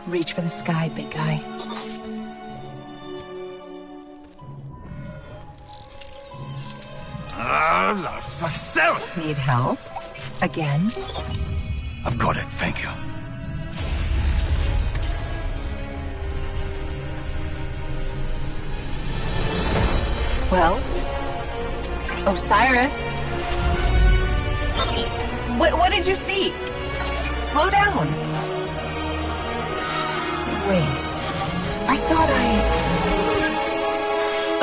Reach for the sky, big guy. La facel! Need help? Again? I've got it, thank you. Well? Osiris? What did you see? Slow down. Wait. I thought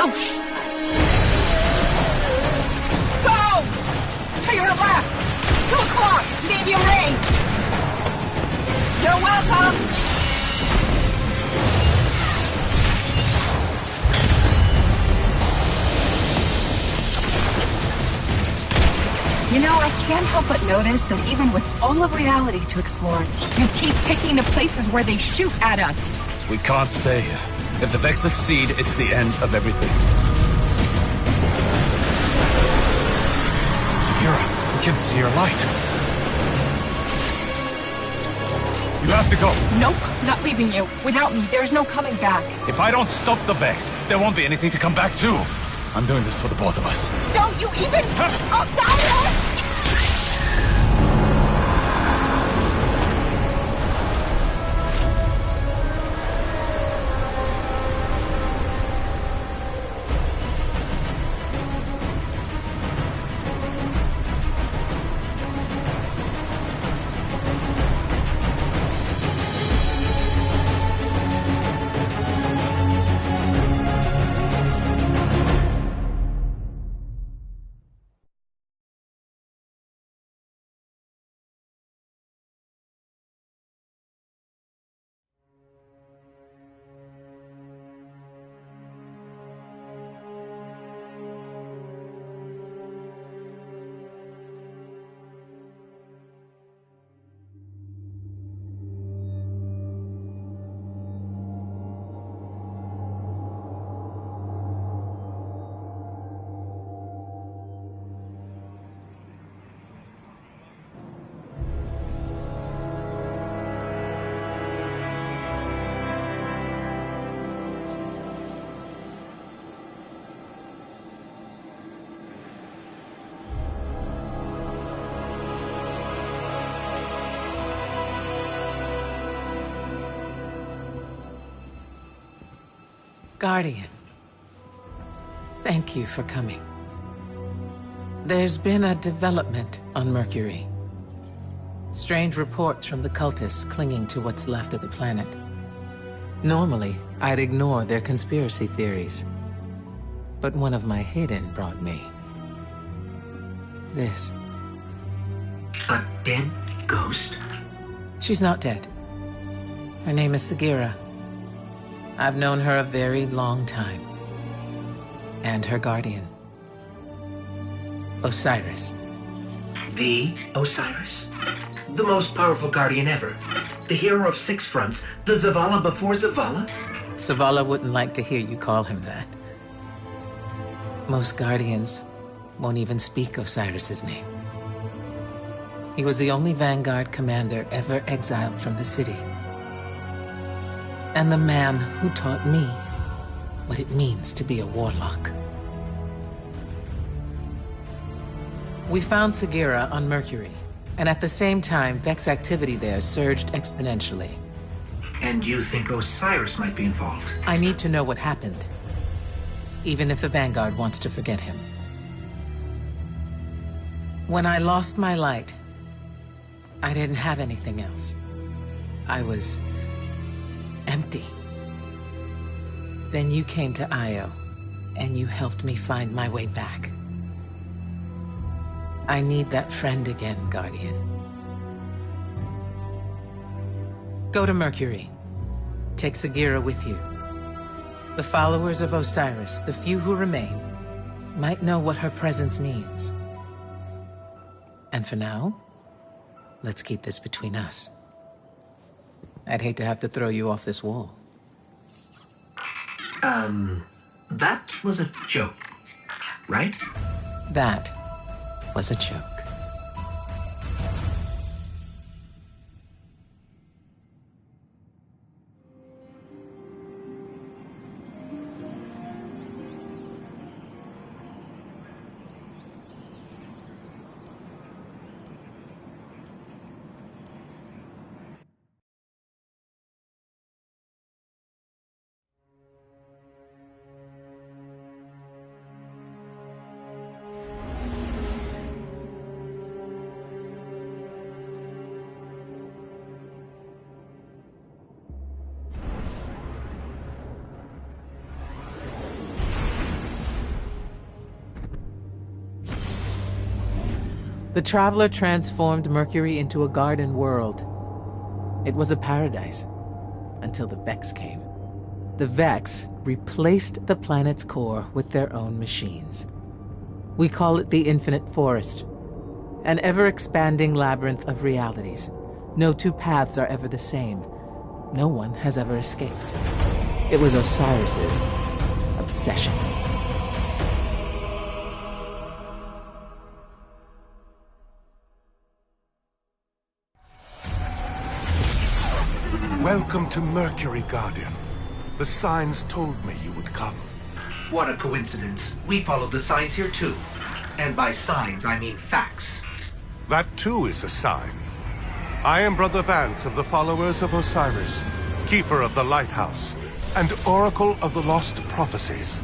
Oh, Go! To your left! 2 o'clock! Medium range! You're welcome! You know, I can't help but notice that even with all of reality to explore, you keep picking the places where they shoot at us. We can't stay here. If the Vex succeed, it's the end of everything. Sagira, we can see your light. You have to go. Nope, not leaving you. Without me, there's no coming back. If I don't stop the Vex, there won't be anything to come back to. I'm doing this for the both of us. Don't you even... Osiris! Guardian, thank you for coming. There's been a development on Mercury. Strange reports from the cultists clinging to what's left of the planet. Normally, I'd ignore their conspiracy theories. But one of my hidden brought me this. A dead ghost? She's not dead. Her name is Sagira. I've known her a very long time. And her guardian. Osiris. The Osiris? The most powerful guardian ever. The hero of 6 fronts. The Zavala before Zavala? Zavala wouldn't like to hear you call him that. Most guardians won't even speak Osiris's name. He was the only Vanguard commander ever exiled from the city. And the man who taught me what it means to be a warlock. We found Sagira on Mercury, and at the same time, Vex activity there surged exponentially. And you think Osiris might be involved? I need to know what happened, even if the Vanguard wants to forget him. When I lost my light, I didn't have anything else. I was empty. Then you came to Io, and you helped me find my way back. I need that friend again, Guardian. Go to Mercury. Take Sagira with you. The followers of Osiris, the few who remain, might know what her presence means. And for now, let's keep this between us. I'd hate to have to throw you off this wall. That was a joke, right? That was a joke. The traveler transformed Mercury into a garden world. It was a paradise, until the Vex came. The Vex replaced the planet's core with their own machines. We call it the Infinite Forest, an ever-expanding labyrinth of realities. No two paths are ever the same. No one has ever escaped. It was Osiris's obsession. Welcome to Mercury, Guardian. The signs told me you would come. What a coincidence. We follow the signs here too. And by signs, I mean facts. That too is a sign. I am Brother Vance of the followers of Osiris, Keeper of the Lighthouse, and Oracle of the Lost Prophecies.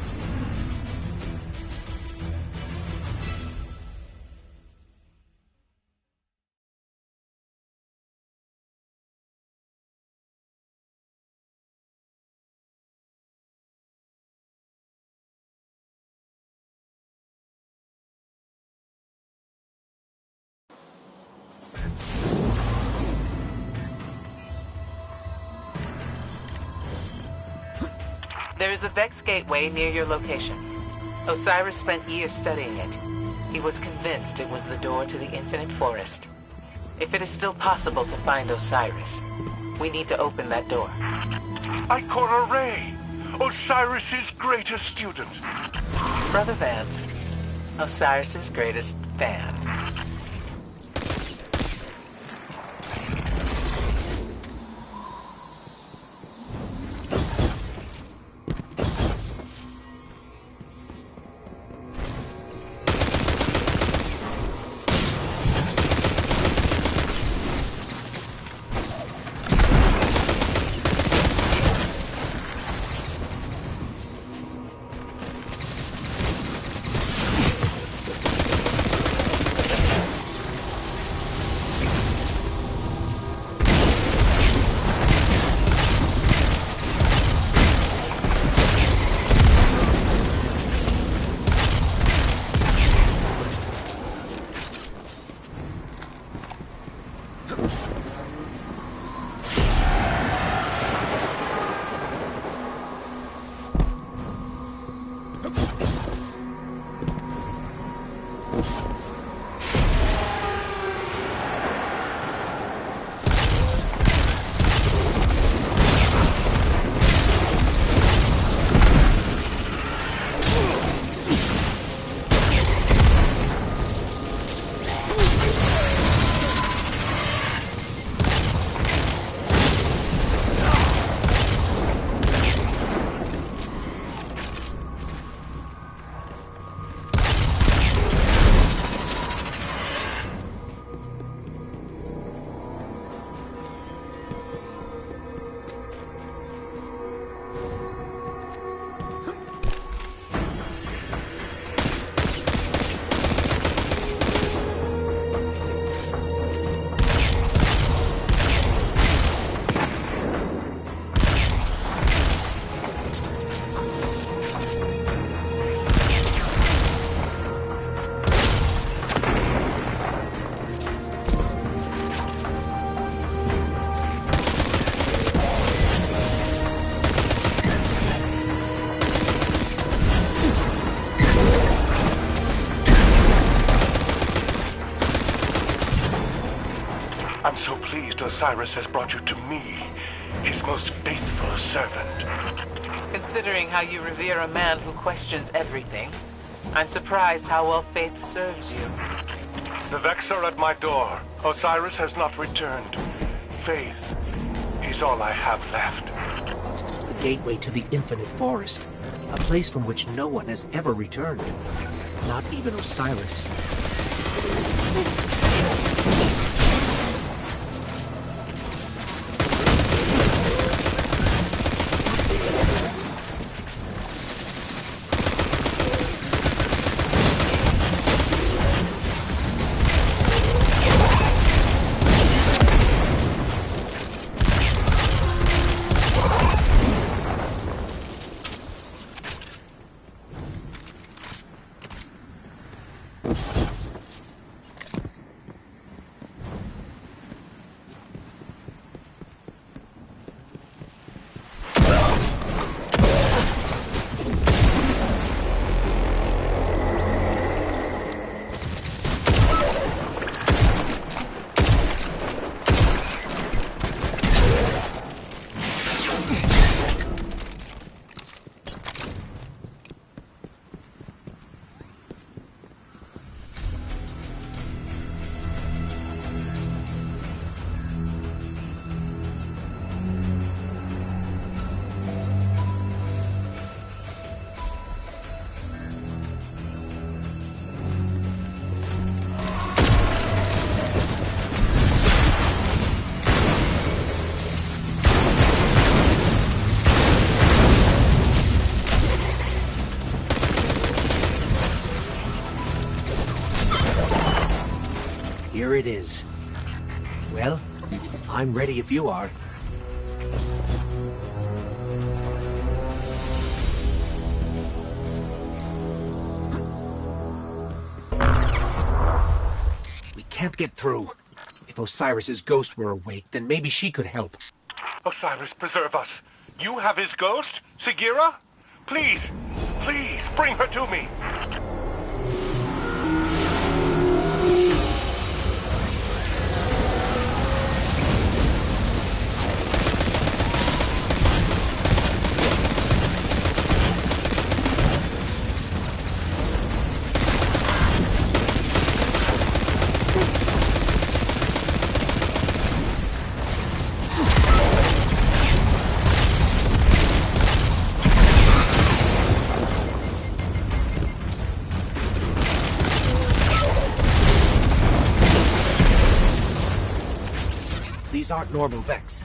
There is a Vex gateway near your location. Osiris spent years studying it. He was convinced it was the door to the Infinite Forest. If it is still possible to find Osiris, we need to open that door. Ikora Ray, Osiris's greatest student. Brother Vance, Osiris's greatest fan. I'm so pleased Osiris has brought you to me, his most faithful servant. Considering how you revere a man who questions everything, I'm surprised how well faith serves you. The Vex are at my door. Osiris has not returned. Faith is all I have left. The gateway to the Infinite Forest. A place from which no one has ever returned. Not even Osiris. it is. Well, I'm ready if you are. We can't get through. If Osiris's ghost were awake, then maybe she could help. Osiris, preserve us. You have his ghost? Sagira? Please, please, bring her to me. These aren't normal Vex.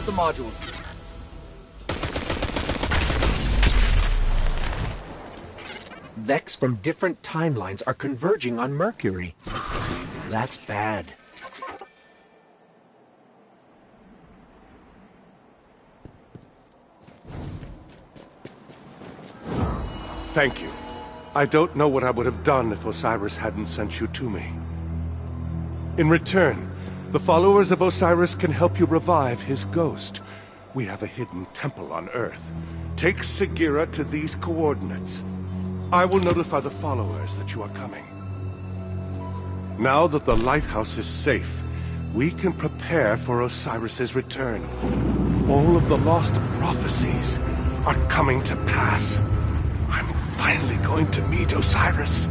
The module. Vex from different timelines are converging on Mercury. That's bad. Thank you. I don't know what I would have done if Osiris hadn't sent you to me. In return, the followers of Osiris can help you revive his ghost. We have a hidden temple on Earth. Take Sagira to these coordinates. I will notify the followers that you are coming. Now that the lighthouse is safe, we can prepare for Osiris's return. All of the lost prophecies are coming to pass. I'm finally going to meet Osiris.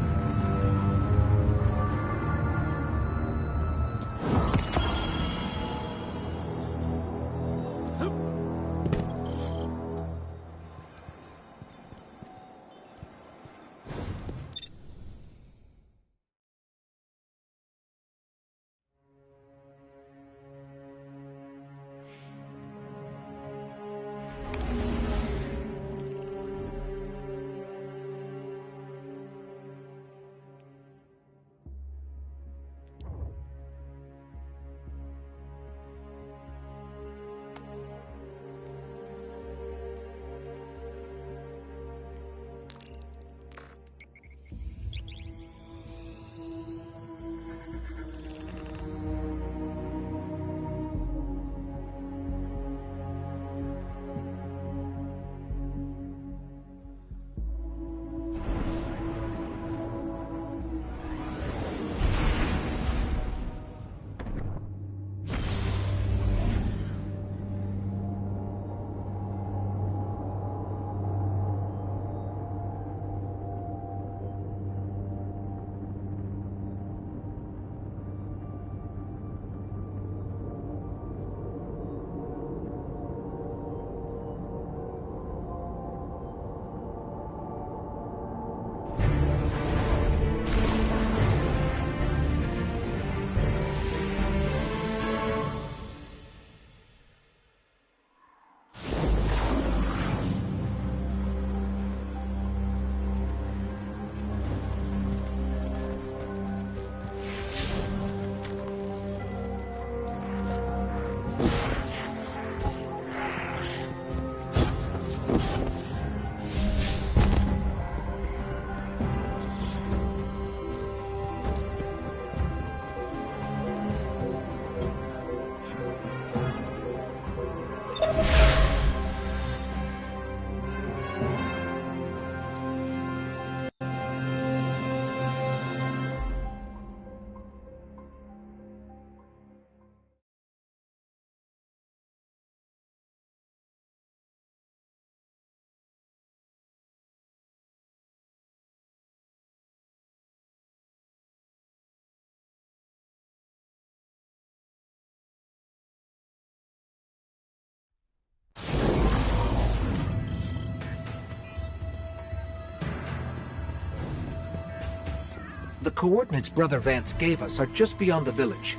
The coordinates Brother Vance gave us are just beyond the village.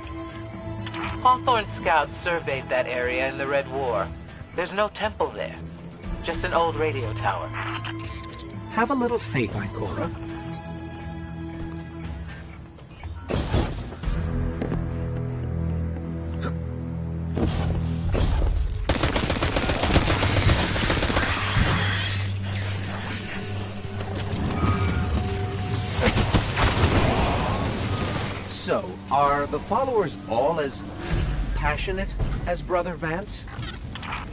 Hawthorne scouts surveyed that area in the Red War. There's no temple there. Just an old radio tower. Have a little faith, Ikora. So, are the followers all as passionate as Brother Vance?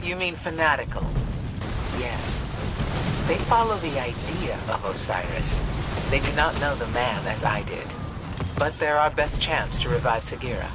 You mean fanatical? Yes. They follow the idea of Osiris. They do not know the man as I did. But they're our best chance to revive Sagira.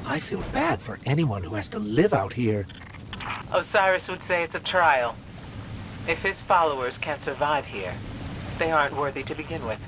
I feel bad for anyone who has to live out here. Osiris would say it's a trial. If his followers can't survive here, they aren't worthy to begin with.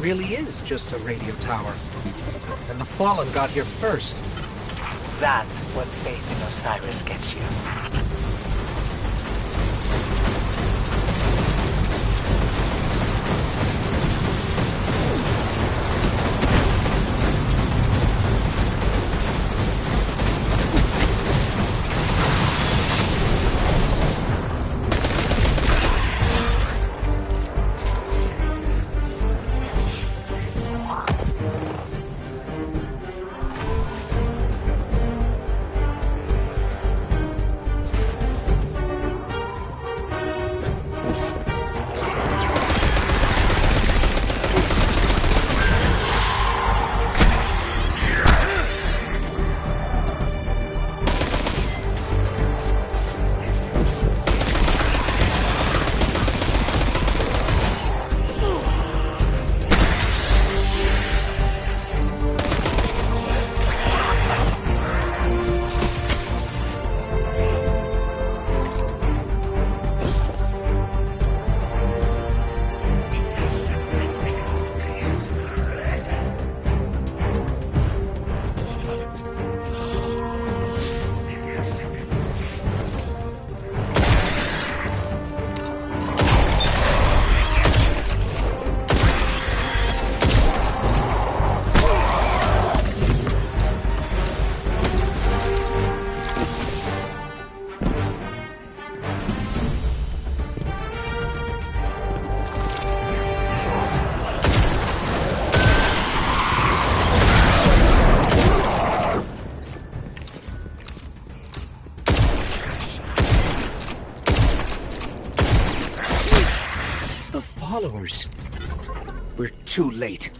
Really is just a radio tower. And the Fallen got here first. That's what faith in Osiris gets you. followers. We're too late.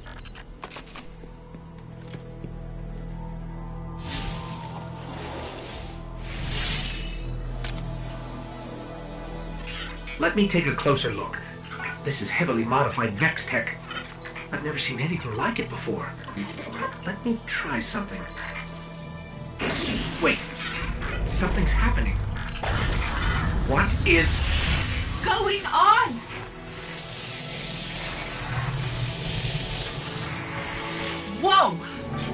Let me take a closer look. This is heavily modified Vex tech. I've never seen anything like it before. Let me try something. Wait. Something's happening. What is Going on? Whoa!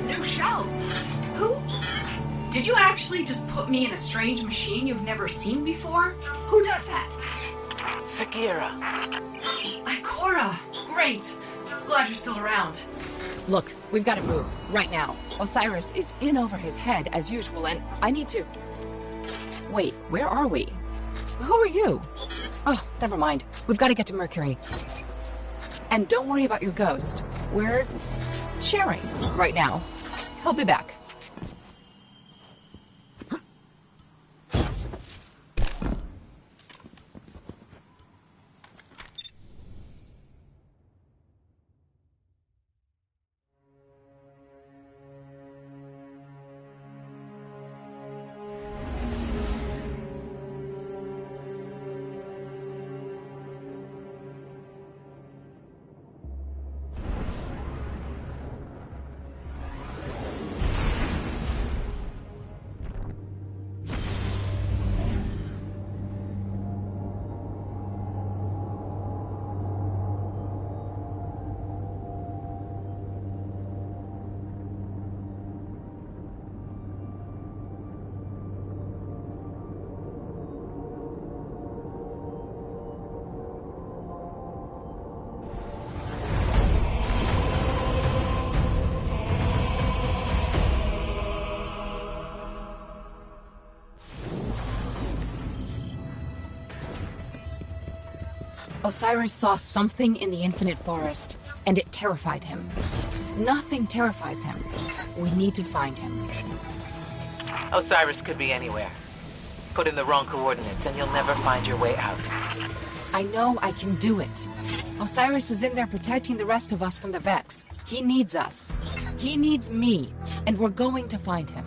New shell. Who? Did you actually just put me in a strange machine you've never seen before? Who does that? Sagira. Ikora. Great. Glad you're still around. Look, we've got to move. Right now. Osiris is in over his head, as usual, and I need to... Wait, where are we? Who are you? Oh, never mind. We've got to get to Mercury. And don't worry about your ghost. We're... sharing right now. He'll be back. Osiris saw something in the Infinite Forest, and it terrified him. Nothing terrifies him. We need to find him. Osiris could be anywhere. Put in the wrong coordinates and you'll never find your way out. I know I can do it. Osiris is in there protecting the rest of us from the Vex. He needs us. He needs me, and we're going to find him.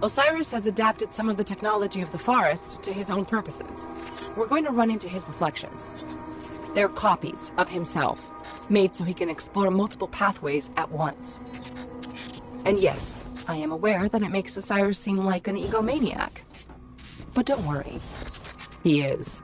Osiris has adapted some of the technology of the forest to his own purposes. We're going to run into his reflections. They're copies of himself, made so he can explore multiple pathways at once. And yes, I am aware that it makes Osiris seem like an egomaniac. But don't worry, he is.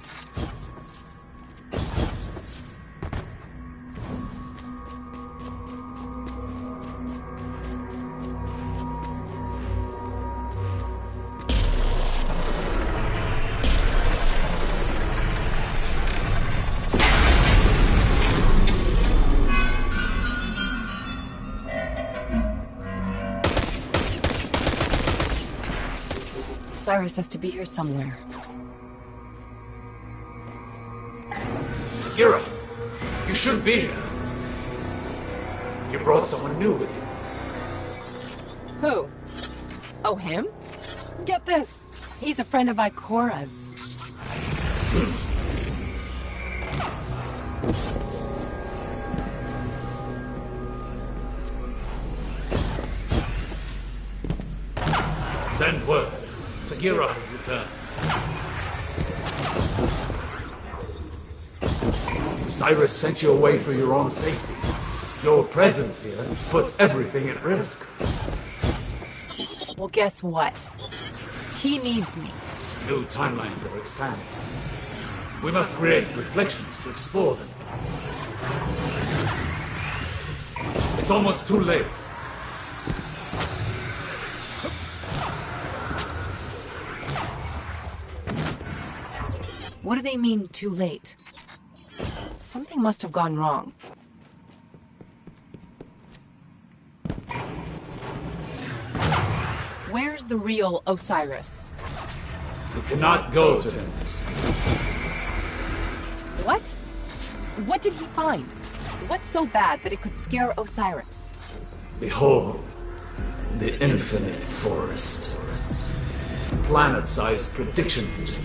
Osiris has to be here somewhere. Sagira, you shouldn't be here. You brought someone new with you. Who? Oh, him? Get this. He's a friend of Ikora's. Send word. Sagira has returned. Osiris sent you away for your own safety. Your presence here puts everything at risk. Well, guess what? He needs me. New timelines are expanding. We must create reflections to explore them. It's almost too late. What do they mean, too late? Something must have gone wrong. Where's the real Osiris? We cannot go to him. What? What did he find? What's so bad that it could scare Osiris? Behold, the infinite forest. Planet-sized prediction engine,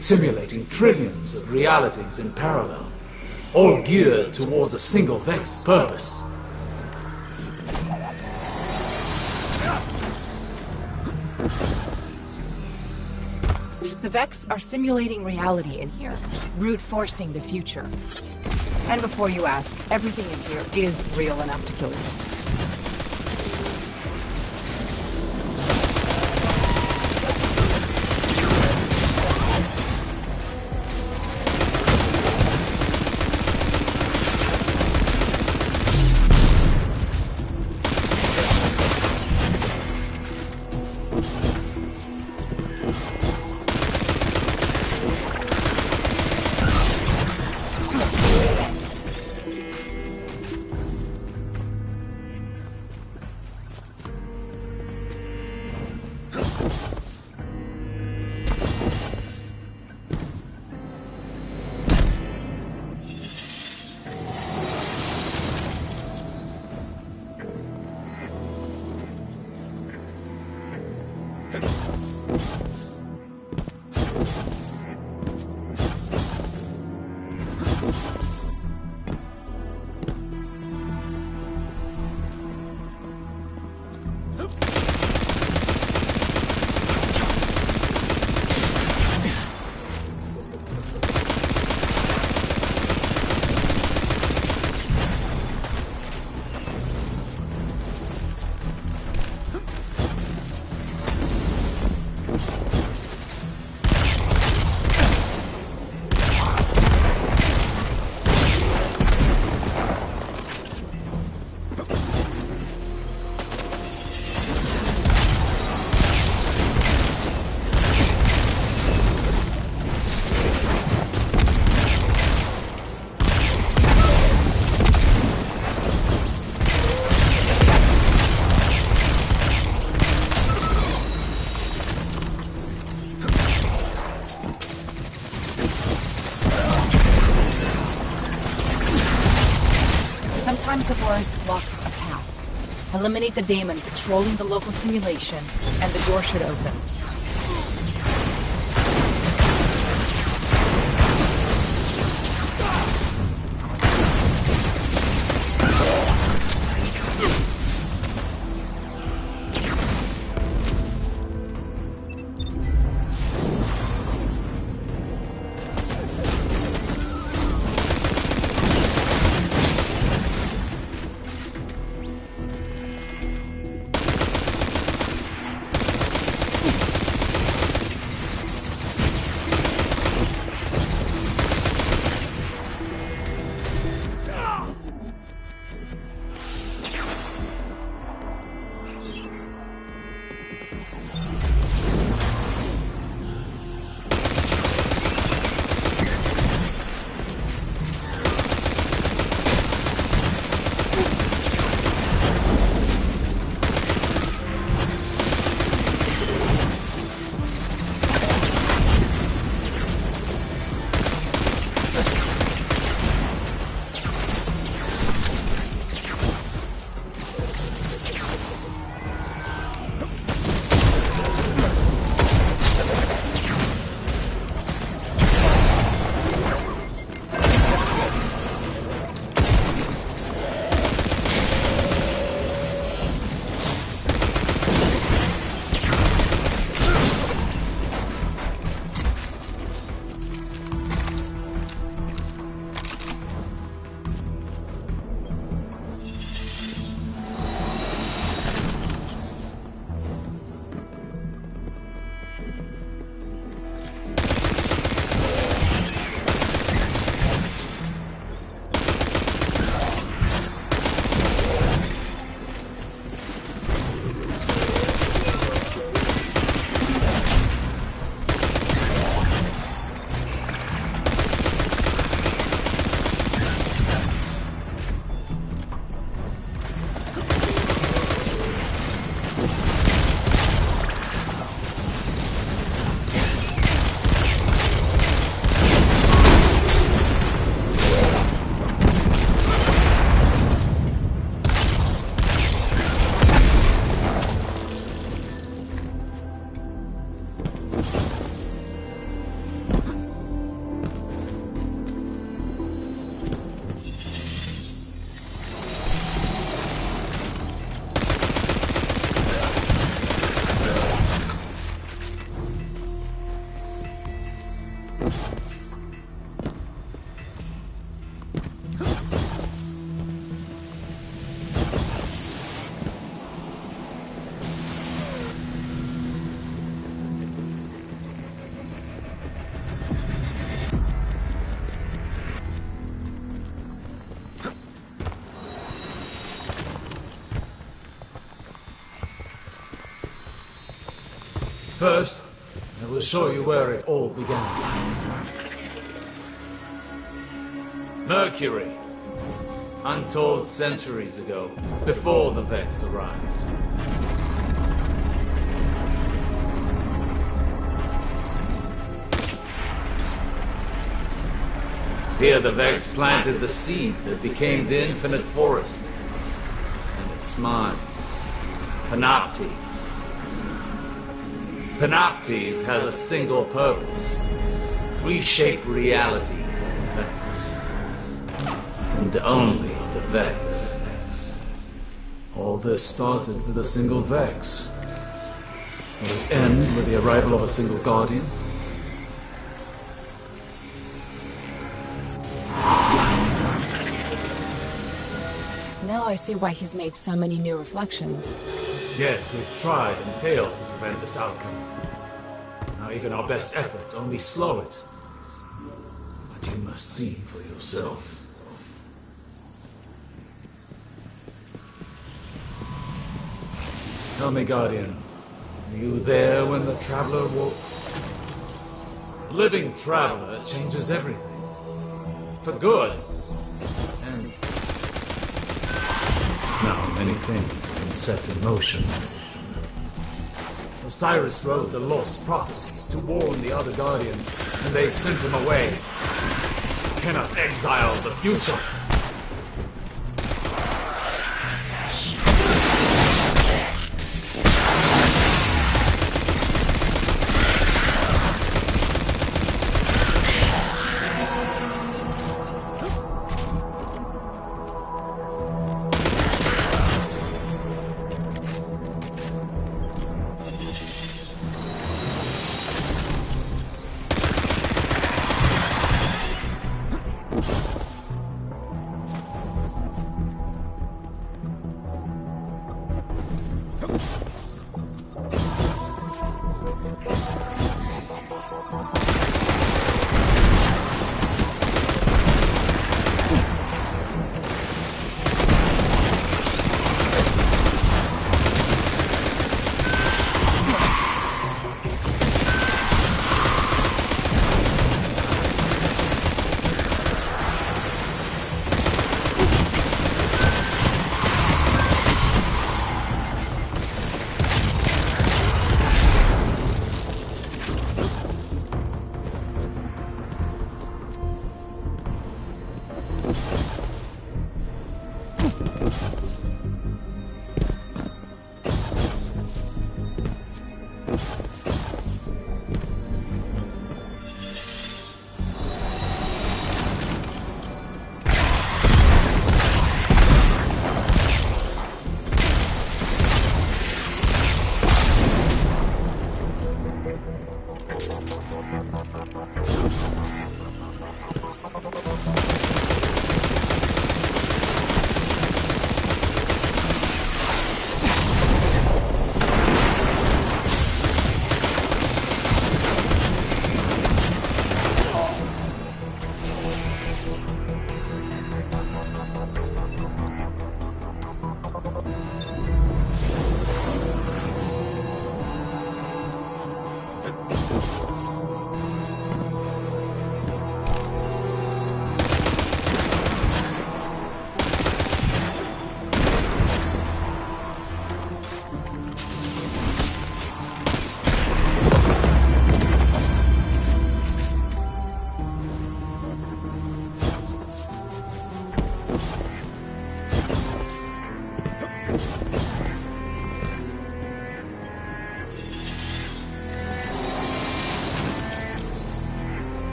simulating trillions of realities in parallel, all geared towards a single Vex purpose. The Vex are simulating reality in here, brute forcing the future. And before you ask, everything in here is real enough to kill you. Sometimes the forest blocks a path. Eliminate the daemon patrolling the local simulation, and the door should open. First, I will show you where it all began. Mercury. Untold centuries ago, before the Vex arrived. Here the Vex planted the seed that became the infinite forest. And it smiled. Panoptes. Panoptes has a single purpose. Reshape reality for the Vex. And only the Vex. All this started with a single Vex. Will it end with the arrival of a single Guardian? Now I see why he's made so many new reflections. Yes, we've tried and failed to prevent this outcome. Now even our best efforts only slow it. But you must see for yourself. Tell me, Guardian, were you there when the Traveler woke? A living Traveler changes everything. For good. And now many things have been set in motion. Osiris wrote the lost prophecies to warn the other Guardians, and they sent him away. You cannot exile the future.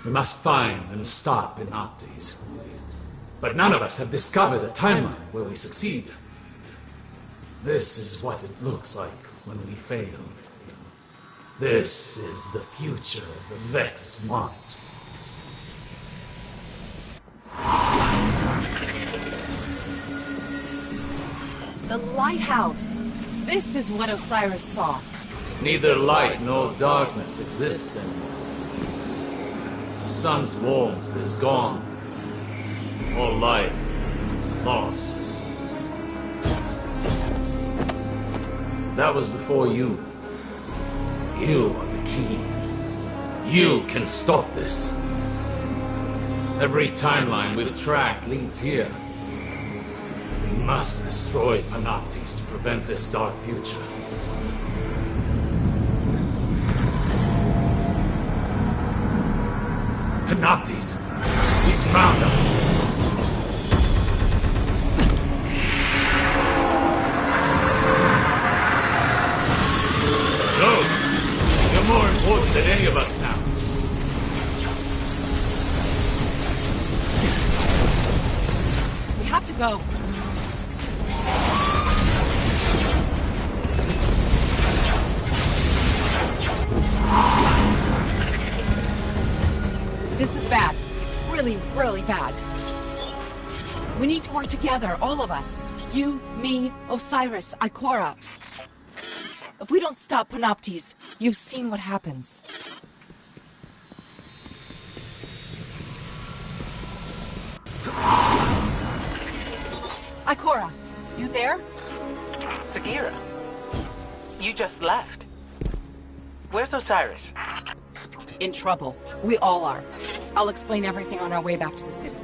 We must find and stop Panoptes. But none of us have discovered a timeline where we succeed. This is what it looks like when we fail. This is the future the Vex want. The lighthouse! This is what Osiris saw. Neither light nor darkness exists anymore. The sun's warmth is gone. All life lost. That was before you. You are the key. You can stop this. Every timeline we've tracked leads here. We must destroy Panoptes to prevent this dark future. Panoptes! He's found us! Go! You're more important than any of us now. We have to go. This is bad. Really, really bad. We need to work together, all of us. You, me, Osiris, Ikora. If we don't stop Panoptes, you've seen what happens. Ikora, you there? Sagira, you just left. Where's Osiris? In trouble. We all are. I'll explain everything on our way back to the city.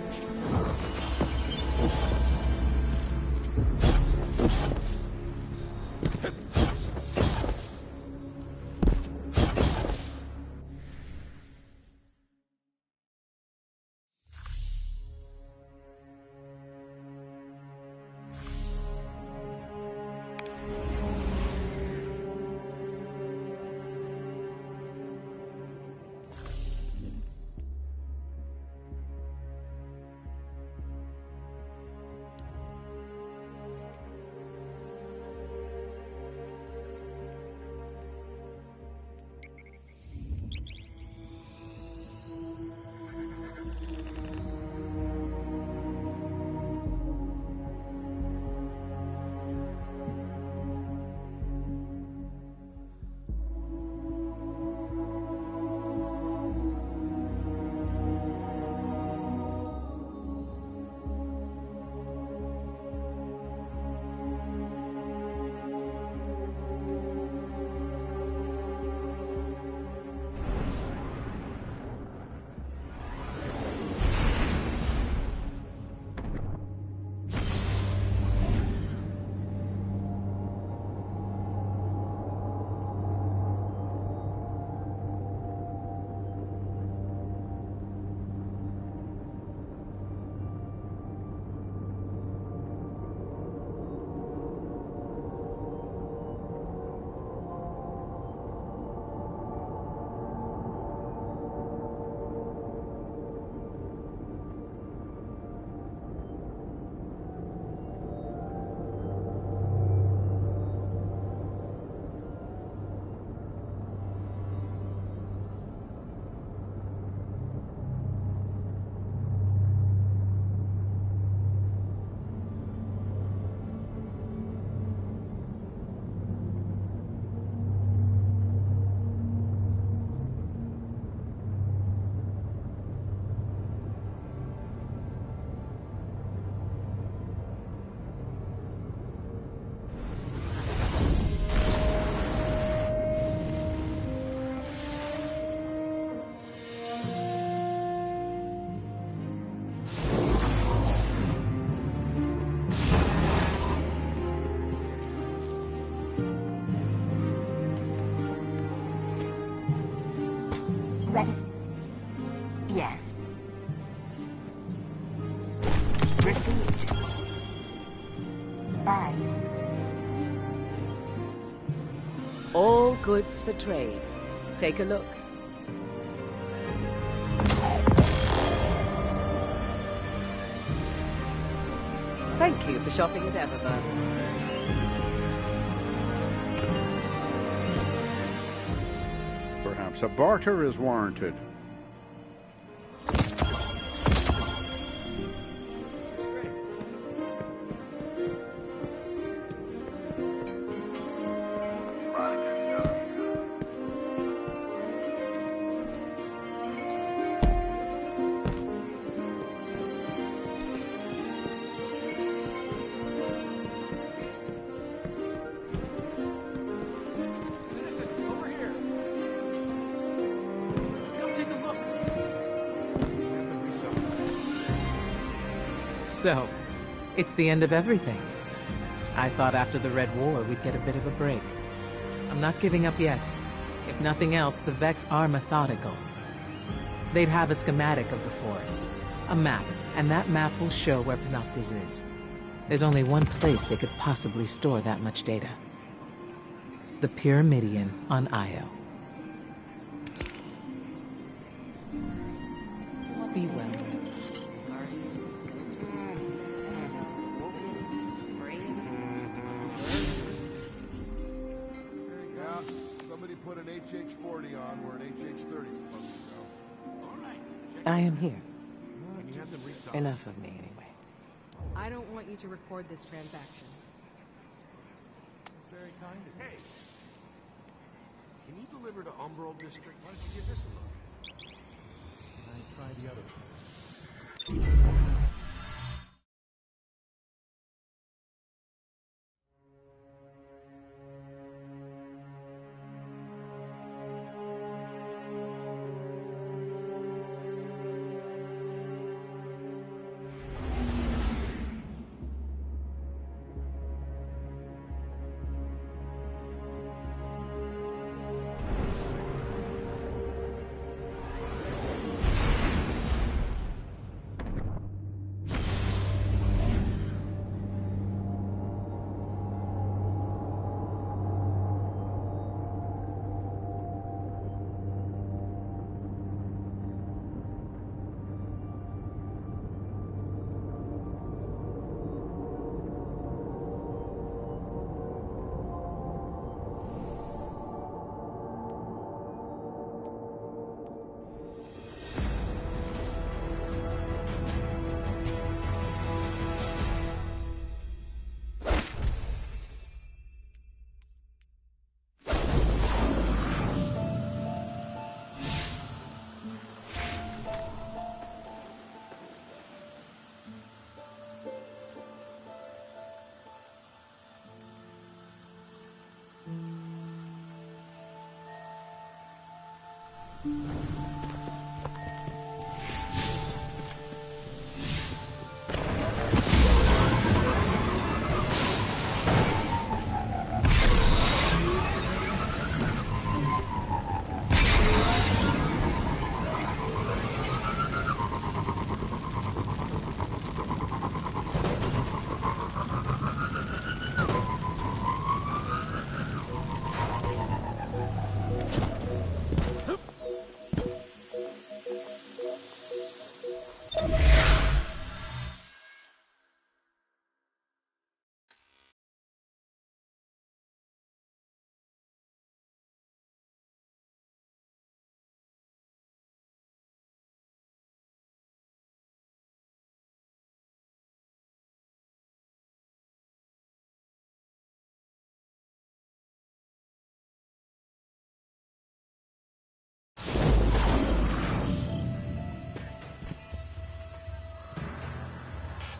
Ready? Yes. Received. Bye. All goods for trade. Take a look. Thank you for shopping at Eververse. Perhaps a barter is warranted. So, it's the end of everything. I thought after the Red War we'd get a bit of a break. I'm not giving up yet. If nothing else, the Vex are methodical. They'd have a schematic of the forest, a map, and that map will show where Panoptes is. There's only one place they could possibly store that much data. The Pyramidion on Io. Be well. Put an HH-40 on where an HH-30 is supposed to go. All right. I am here. Can you have them resolve? Enough of me, anyway. I don't want you to record this transaction. Very kind of you. Hey! Can you deliver to Umbral District? Why don't you give this a look? I try the other one.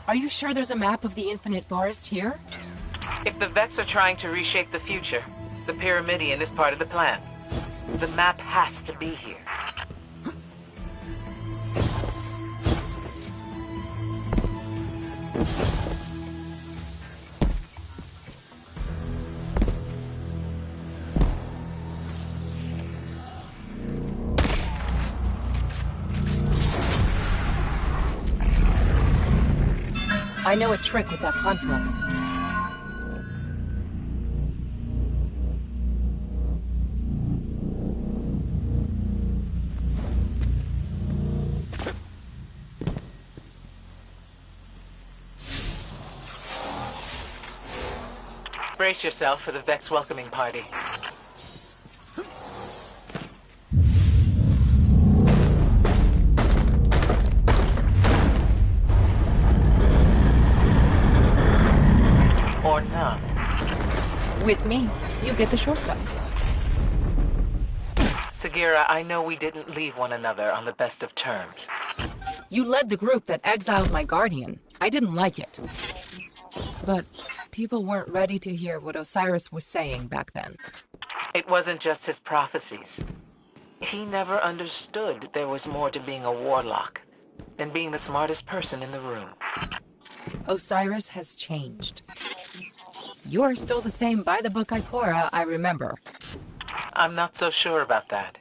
Are you sure there's a map of the Infinite Forest here? If the Vex are trying to reshape the future, the Pyramidion is part of the plan. The map has to be here. I know a trick with that conflux. Brace yourself for the Vex welcoming party. Or not. With me, you get the shortcuts. Sagira, I know we didn't leave one another on the best of terms. You led the group that exiled my guardian. I didn't like it. But people weren't ready to hear what Osiris was saying back then. It wasn't just his prophecies. He never understood there was more to being a warlock than being the smartest person in the room. Osiris has changed. You're still the same by-the-book Ikora I remember. I'm not so sure about that.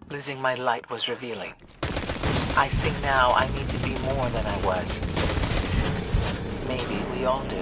Losing my light was revealing. I see now I need to be more than I was. Maybe we all do.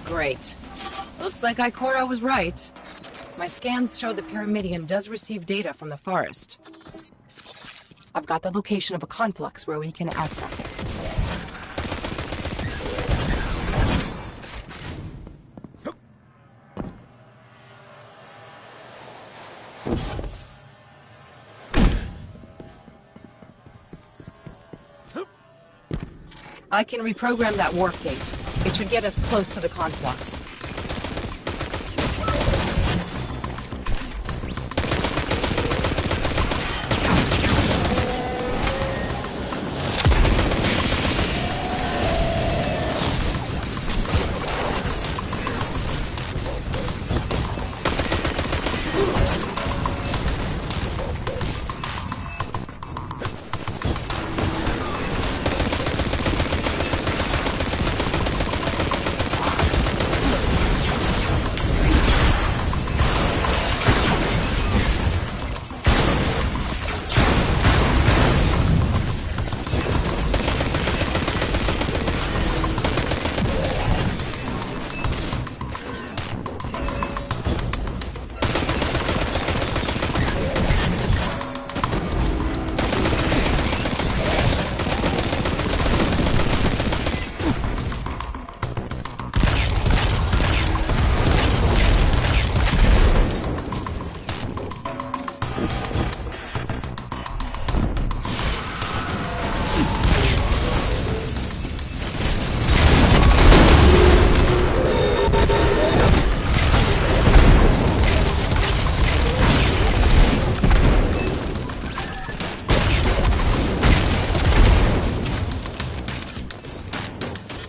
Great. Looks like Ikora was right. My scans show the Pyramidion does receive data from the forest. I've got the location of a conflux where we can access it. I can reprogram that warp gate. It should get us close to the conflux.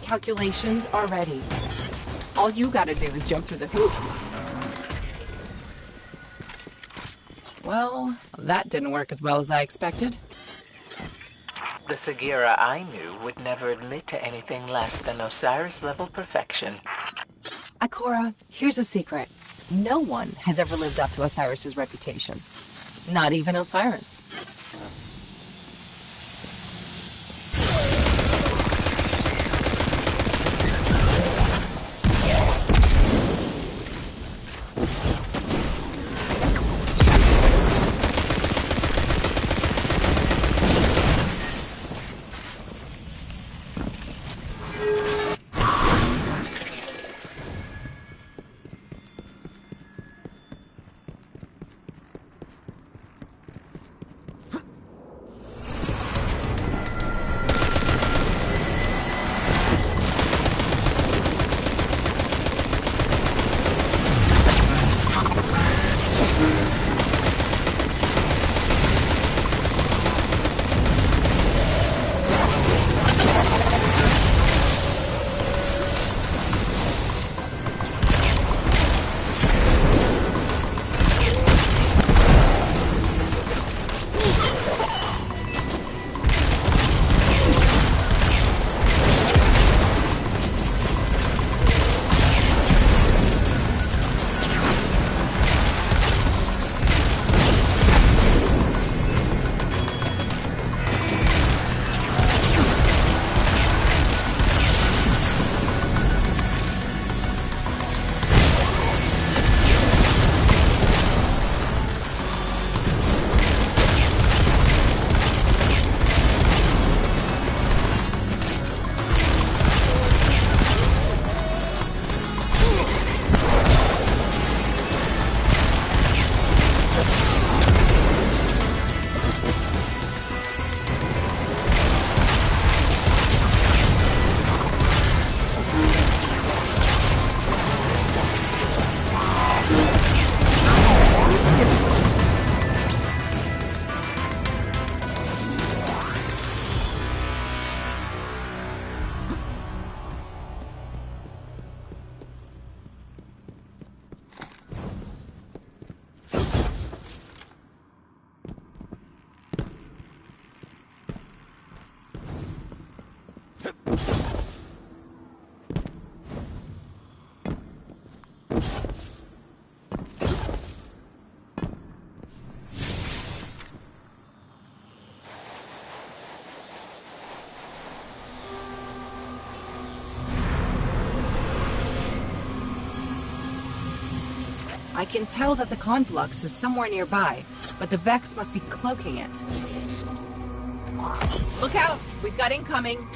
Calculations are ready. All you gotta do is jump through the hoop. Well, that didn't work as well as I expected. The Sagira I knew would never admit to anything less than Osiris-level perfection. Ikora, here's a secret. No one has ever lived up to Osiris's reputation. Not even Osiris. I can tell that the conflux is somewhere nearby, but the Vex must be cloaking it. Look out! We've got incoming!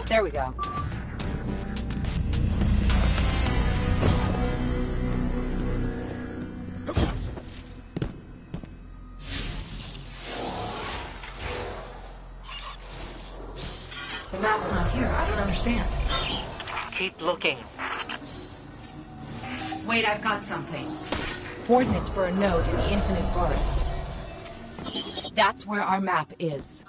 There we go. The map's not here. I don't understand. Keep looking. Wait, I've got something. Coordinates for a node in the Infinite Forest. That's where our map is.